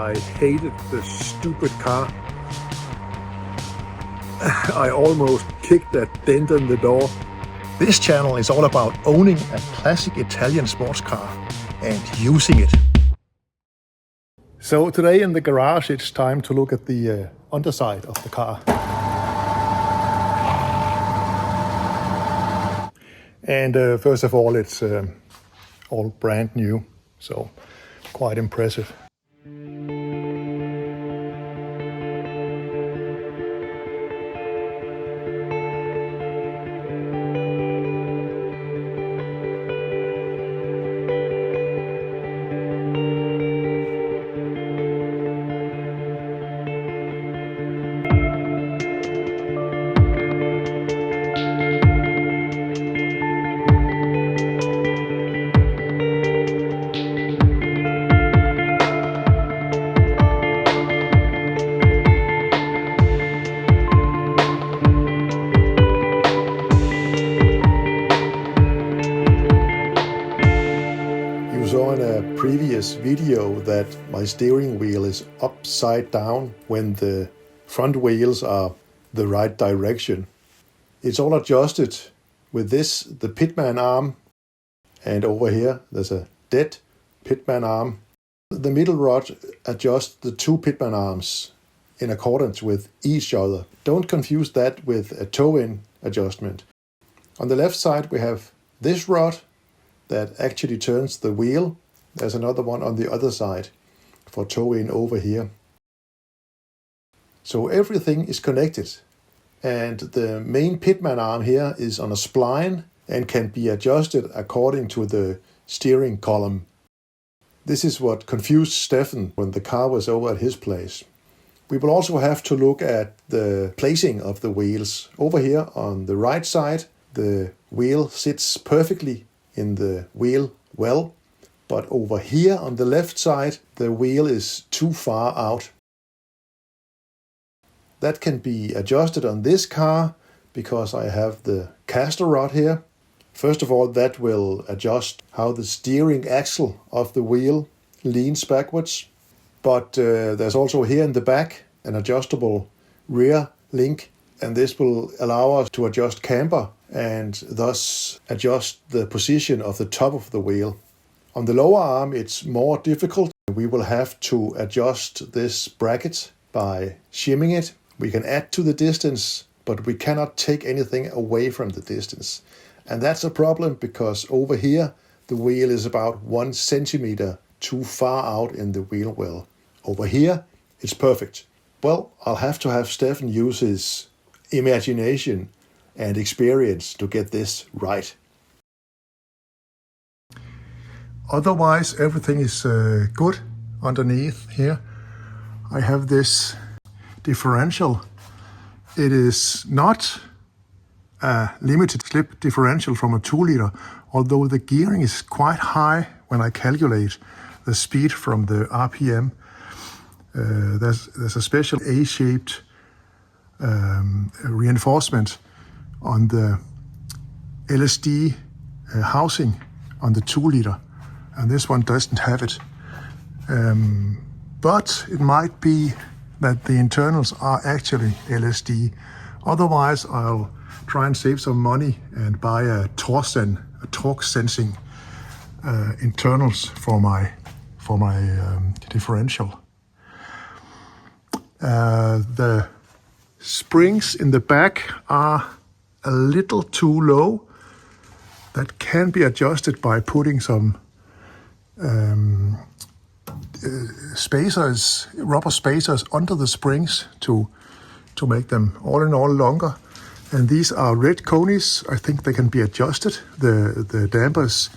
I hated the stupid car. I almost kicked that dent in the door. This channel is all about owning a classic Italian sports car and using it. So today in the garage it's time to look at the underside of the car. And first of all, it's all brand new, so quite impressive. Saw in a previous video that my steering wheel is upside down when the front wheels are the right direction. It's all adjusted with this, the pitman arm, and over here there's a dead pitman arm. The middle rod adjusts the two pitman arms in accordance with each other. Don't confuse that with a toe-in adjustment. On the left side we have this rod that actually turns the wheel. There's another one on the other side for toe-in over here. So everything is connected. And the main pitman arm here is on a spline and can be adjusted according to the steering column. This is what confused Stefan when the car was over at his place. We will also have to look at the placing of the wheels. Over here on the right side, the wheel sits perfectly in the wheel well, but over here on the left side the wheel is too far out. That can be adjusted on this car because I have the caster rod here. First of all, that will adjust how the steering axle of the wheel leans backwards, but there's also here in the back an adjustable rear link, and this will allow us to adjust camber and thus adjust the position of the top of the wheel. On the lower arm it's more difficult. We will have to adjust this bracket by shimming it. We can add to the distance, but we cannot take anything away from the distance. And that's a problem because over here the wheel is about 1 centimeter too far out in the wheel well. Over here it's perfect. Well, I'll have to have Stefan use his imagination and experience to get this right. Otherwise, everything is good underneath here. I have this differential. It is not a limited slip differential from a 2-liter, although the gearing is quite high when I calculate the speed from the RPM. There's a special A-shaped reinforcement on the LSD housing on the 2-liter, and this one doesn't have it. But it might be that the internals are actually LSD. Otherwise, I'll try and save some money and buy a torque sensing internals for my differential. The springs in the back are a little too low. That can be adjusted by putting some spacers, rubber spacers under the springs to make them all in all longer. And these are red conies. I think they can be adjusted, the dampers,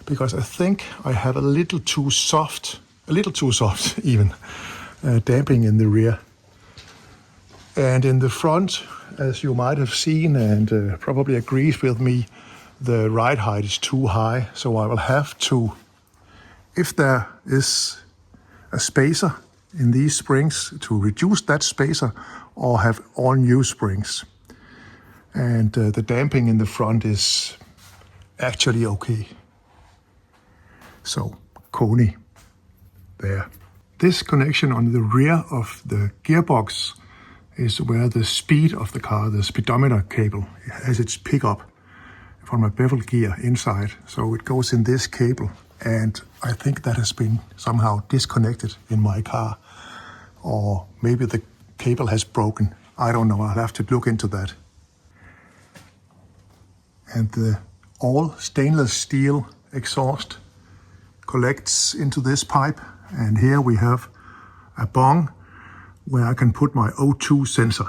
because I think I have a little too soft even, damping in the rear. And in the front, as you might have seen and probably agrees with me, the ride height is too high. So I will have to, if there is a spacer in these springs, to reduce that spacer or have all new springs. And the damping in the front is actually okay. So, Coney there. This connection on the rear of the gearbox is where the speed of the car, the speedometer cable, has its pickup from a bevel gear inside. So it goes in this cable, and I think that has been somehow disconnected in my car. Or maybe the cable has broken. I don't know, I'll have to look into that. And the all stainless steel exhaust collects into this pipe, and here we have a bung where I can put my O2 sensor,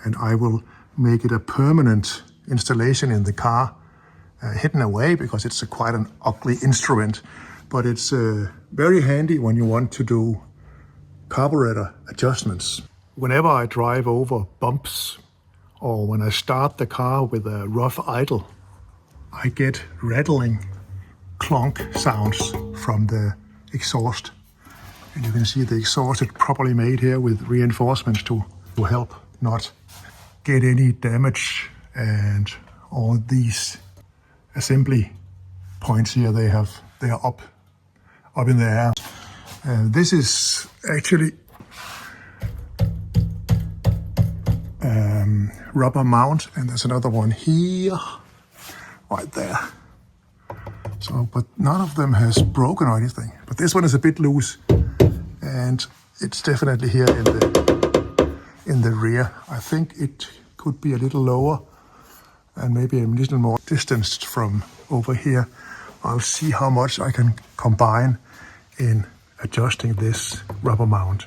and I will make it a permanent installation in the car, hidden away because it's quite an ugly instrument, but it's very handy when you want to do carburetor adjustments. Whenever I drive over bumps or when I start the car with a rough idle, I get rattling clunk sounds from the exhaust. And you can see the exhaust is properly made here with reinforcements to help not get any damage. And all these assembly points here, they are up in the air. This is actually rubber mount, and there's another one here, right there. So, but none of them has broken or anything. But this one is a bit loose, and it's definitely here in the rear. I think it could be a little lower and maybe a little more distanced from over here. I'll see how much I can combine in adjusting this rubber mount.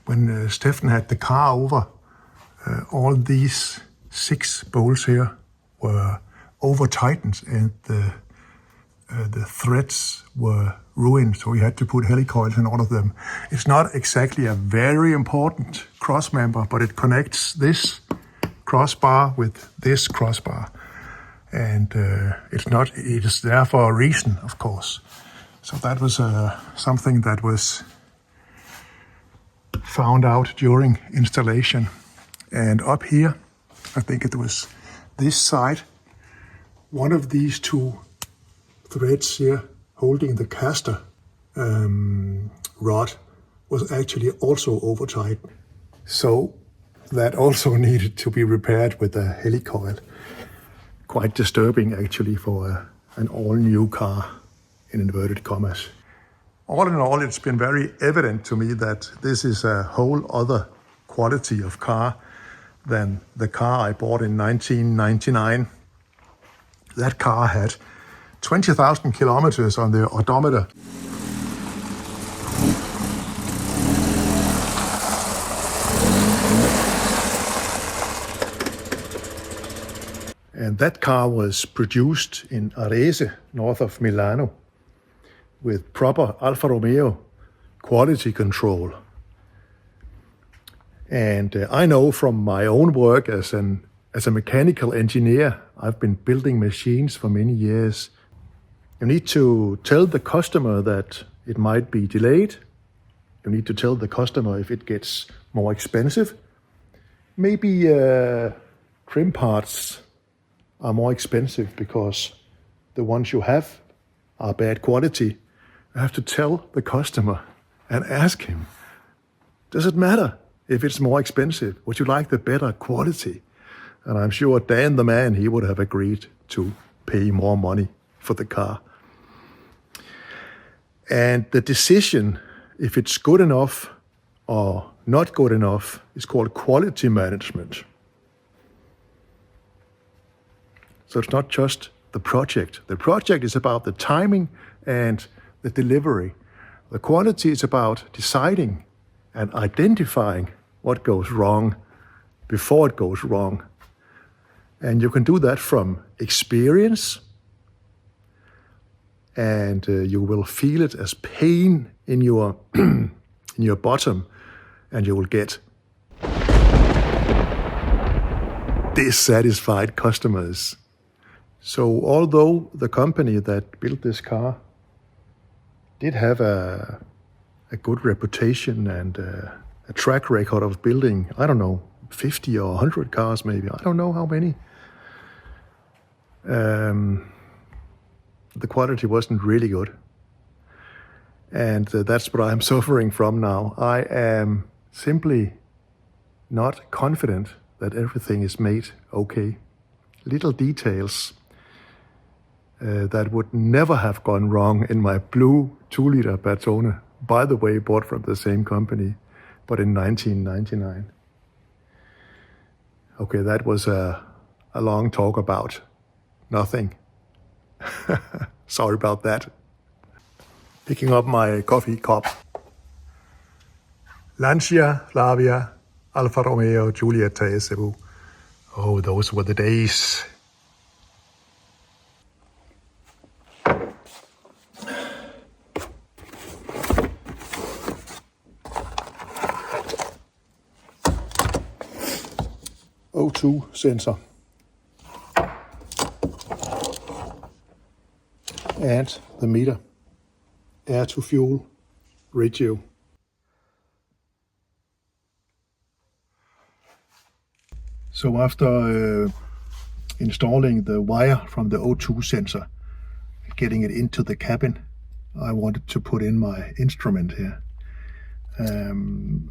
When Steffen had the car over, all these 6 bolts here were over tightened, and the threads were ruined, so we had to put helicoils in all of them. It's not exactly a very important cross member, but it connects this crossbar with this crossbar, and it is there for a reason, of course. So that was something that was found out during installation. And up here, I think it was this side, one of these 2 threads here holding the caster rod was actually also over tightened. So that also needed to be repaired with a helicoil. Quite disturbing actually for an all-new car, in inverted commas. All in all, it's been very evident to me that this is a whole other quality of car than the car I bought in 1999. That car had 20,000 kilometers on the odometer. And that car was produced in Arese, north of Milano, with proper Alfa Romeo quality control. And I know from my own work as a mechanical engineer, I've been building machines for many years. You need to tell the customer that it might be delayed. You need to tell the customer if it gets more expensive. Maybe trim parts are more expensive because the ones you have are bad quality. You have to tell the customer and ask him, does it matter if it's more expensive? Would you like the better quality? And I'm sure Dan the man, he would have agreed to pay more money for the car. And the decision, if it's good enough or not good enough, is called quality management. So it's not just the project. The project is about the timing and the delivery. The quality is about deciding and identifying what goes wrong before it goes wrong. And you can do that from experience, and you will feel it as pain in your in your bottom, and you will get dissatisfied customers. So although the company that built this car did have a good reputation and a track record of building, I don't know, 50 or 100 cars maybe, I don't know how many, the quality wasn't really good. And that's what I'm suffering from now. I am simply not confident that everything is made okay. Little details that would never have gone wrong in my blue 2-liter Bertone, by the way, bought from the same company, but in 1999. Okay, that was a long talk about nothing. Sorry about that. Picking up my coffee cup. Lancia, Flavia, Alfa Romeo, Giulietta, Cebu. Oh, those were the days. O2 sensor. And the meter. Air to fuel ratio. So after installing the wire from the O2 sensor, getting it into the cabin, I wanted to put in my instrument here.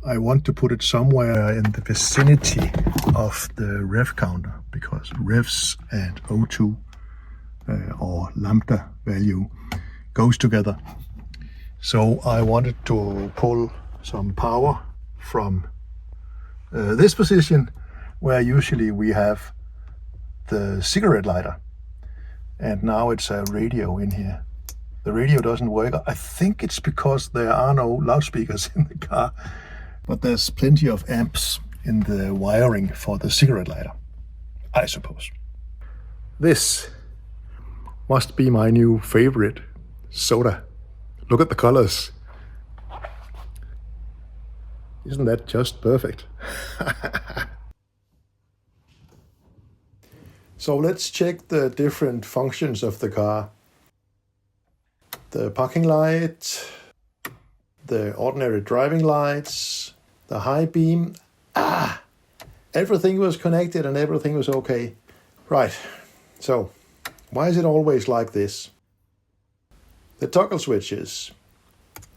I want to put it somewhere in the vicinity of the rev counter, because revs and O2 or lambda value goes together. So I wanted to pull some power from this position, where usually we have the cigarette lighter, and now it's a radio in here. The radio doesn't work. I think it's because there are no loudspeakers in the car, but there's plenty of amps in the wiring for the cigarette lighter, I suppose. This must be my new favorite soda. Look at the colors. Isn't that just perfect? So let's check the different functions of the car. The parking light, the ordinary driving lights, the high beam. Everything was connected and everything was okay. Right, so why is it always like this? The toggle switches,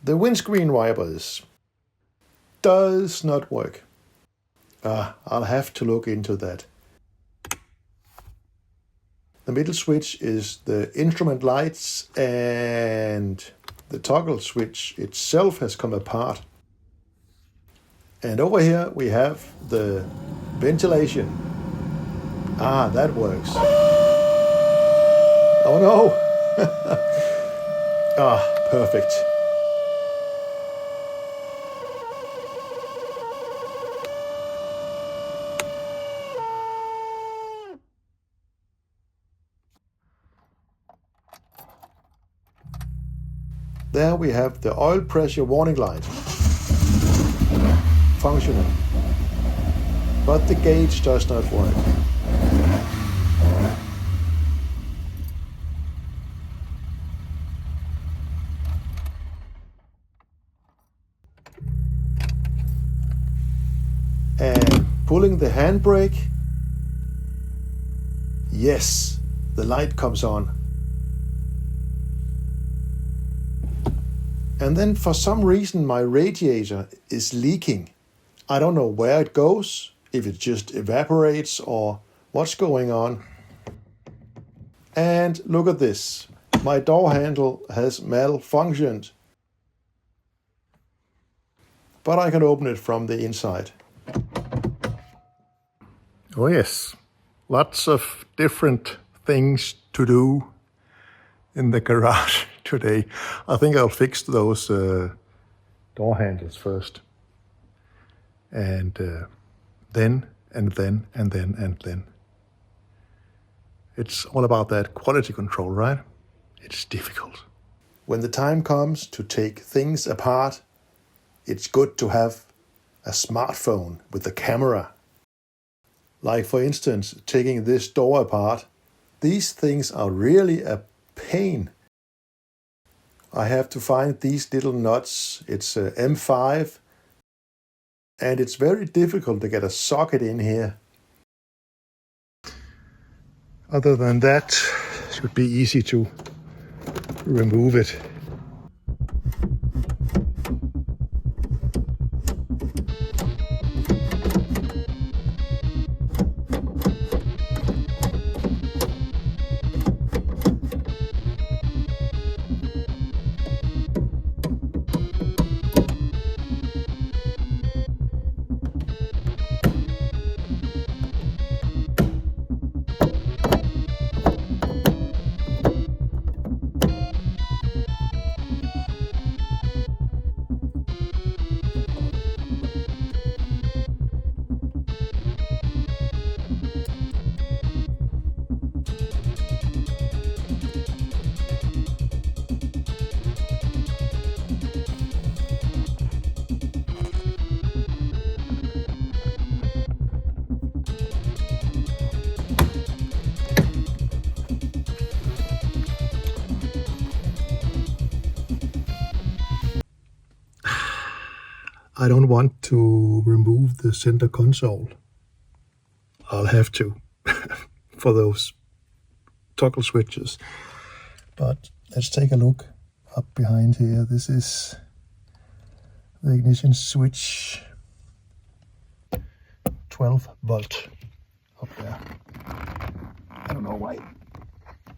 the windscreen wipers, does not work. I'll have to look into that. The middle switch is the instrument lights, and the toggle switch itself has come apart. And over here we have the ventilation. That works. Oh no! Perfect. There we have the oil pressure warning light functioning, but the gauge does not work. And pulling the handbrake, yes, the light comes on. And then for some reason my radiator is leaking. I don't know where it goes, if it just evaporates or what's going on. And look at this. My door handle has malfunctioned. But I can open it from the inside. Oh yes, lots of different things to do in the garage today. I think I'll fix those door handles first. And then. It's all about that quality control, right? It's difficult. When the time comes to take things apart, it's good to have a smartphone with a camera. Like for instance, taking this door apart. These things are really a pain. I have to find these little nuts. It's M5. And it's very difficult to get a socket in here. Other than that, it should be easy to remove it. I don't want to remove the center console. I'll have to for those toggle switches. But let's take a look up behind here. This is the ignition switch, 12 volt up there. I don't know why.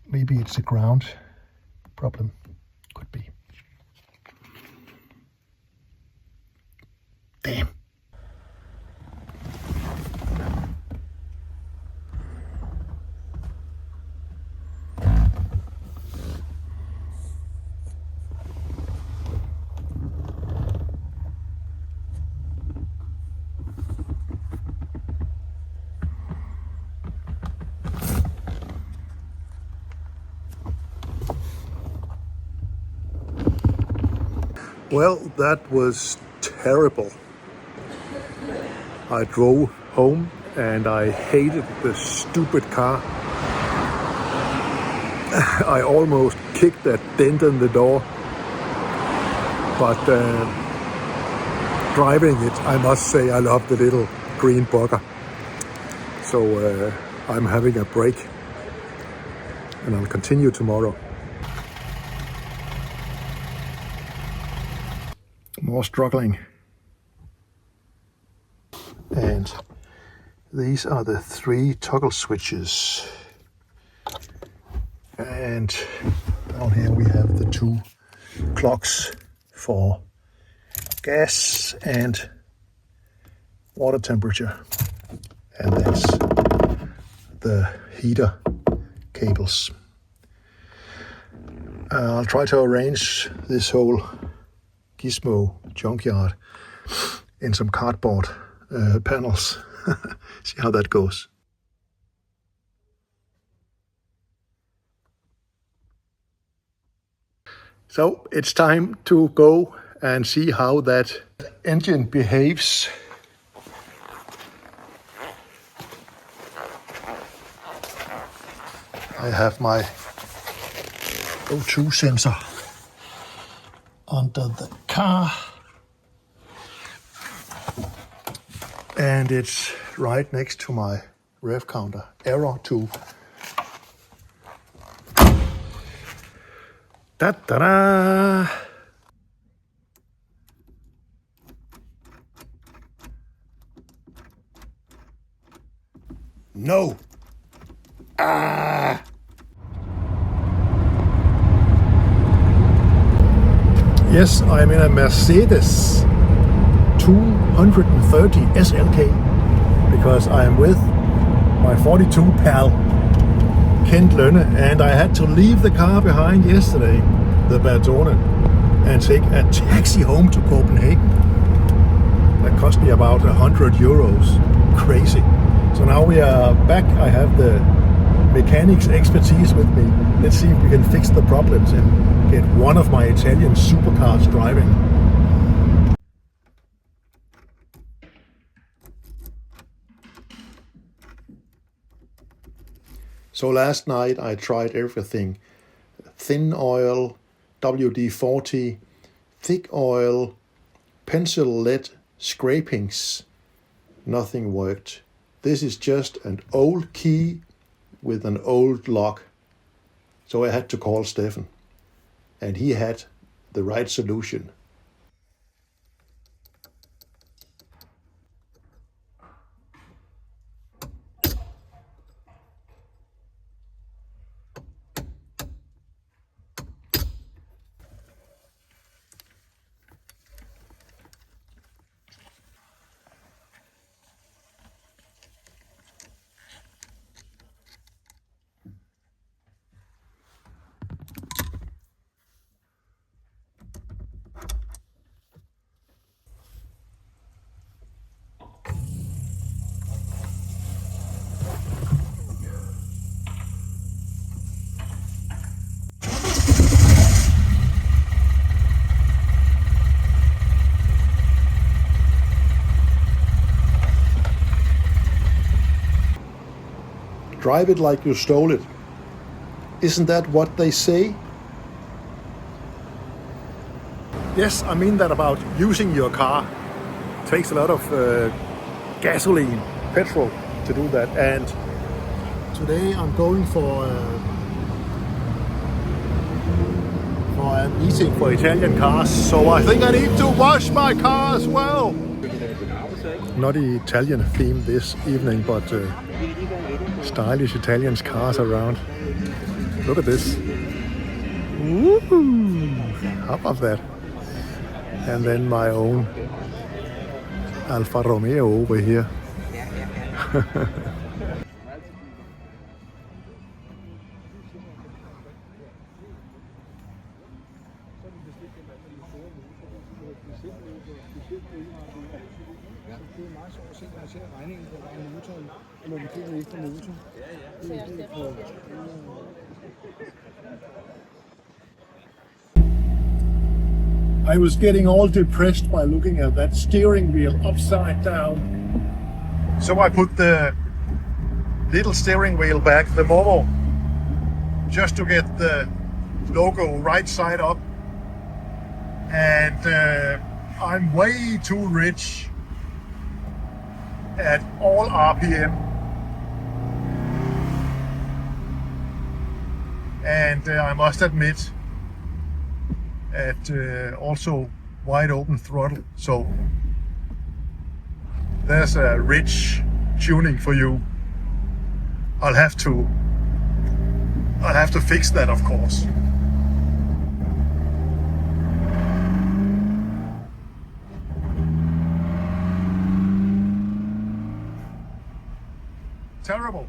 Maybe it's a ground problem. Could be. Damn. Well, that was terrible. I drove home and I hated the stupid car. I almost kicked that dent in the door. But driving it, I must say I love the little green bugger. So I'm having a break and I'll continue tomorrow. More struggling. And these are the 3 toggle switches. And down here we have the 2 clocks for gas and water temperature. And that's the heater cables. I'll try to arrange this whole gizmo junkyard in some cardboard panels. See how that goes. So it's time to go and see how that engine behaves. I have my O2 sensor under the car, and it's right next to my rev counter, error 2. Da-da-da! No! Ah! Yes, I'm in a Mercedes 230 SLK because I am with my 42 pal Kent Lønne, and I had to leave the car behind yesterday, the Bertone, and take a taxi home to Copenhagen. That cost me about 100 euros. Crazy. So now we are back. I have the mechanics expertise with me. Let's see if we can fix the problems and get one of my Italian supercars driving. So last night I tried everything. Thin oil, WD-40, thick oil, pencil lead scrapings. Nothing worked. This is just an old key with an old lock. So I had to call Stefan, and he had the right solution. Drive it like you stole it. Isn't that what they say? Yes, I mean that about using your car. takes a lot of gasoline, petrol to do that. And today I'm going for a meeting for Italian cars, so I think I need to wash my car as well. Not Italian theme this evening, but stylish Italian cars around. Look at this. Woo! How about that? And then my own Alfa Romeo over here. I was getting all depressed by looking at that steering wheel upside down. So I put the little steering wheel back, the Momo, just to get the logo right side up. And I'm way too rich at all RPM. And I must admit, at also wide open throttle. So there's a rich tuning for you. I'll have to fix that, of course. Terrible.